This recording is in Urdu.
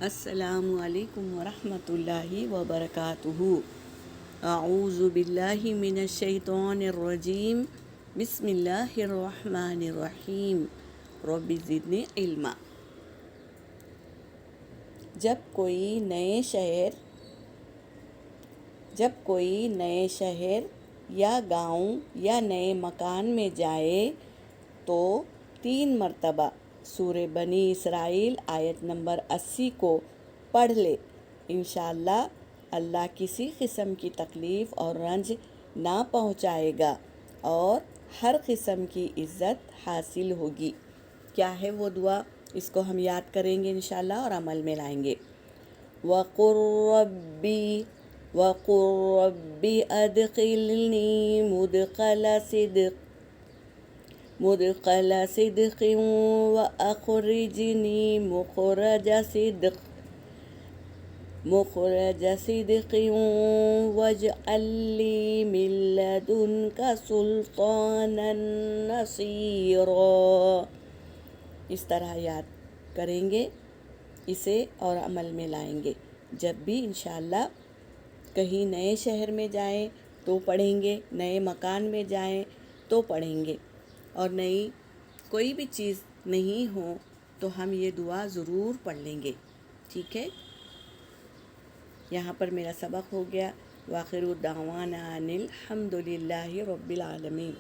السلام علیکم ورحمۃ اللہ وبرکاتہ۔ اعوذ باللہ من الشیطان الرجیم، بسم اللہ الرحمن الرحیم، رب زدنی علما۔ جب کوئی نئے شہر یا گاؤں یا نئے مکان میں جائے تو 3 مرتبہ سورہ بنی اسرائیل آیت نمبر 80 کو پڑھ لے۔ انشاءاللہ اللہ کسی قسم کی تکلیف اور رنج نہ پہنچائے گا اور ہر قسم کی عزت حاصل ہوگی۔ کیا ہے وہ دعا؟ اس کو ہم یاد کریں گے انشاءاللہ اور عمل میں لائیں گے۔ وَقُلْ رَبِّ أَدْخِلْنِي مُدْخَلَ صِدْقٍ وَأَخْرِجْنِي مُخْرَجَ صِدْقٍ وَاجْعَل لِّي مِن لَّدُنكَ سُلْطَانًا نَّصِيرًا۔ اس طرح یاد کریں گے اسے اور عمل میں لائیں گے۔ جب بھی انشاءاللہ کہیں نئے شہر میں جائیں تو پڑھیں گے، نئے مکان میں جائیں تو پڑھیں گے، اور نئی کوئی بھی چیز نہیں ہو تو ہم یہ دعا ضرور پڑھ لیں گے، ٹھیک ہے؟ یہاں پر میرا سبق ہو گیا۔ وآخر دعوانا ان الحمد للہ رب العالمین۔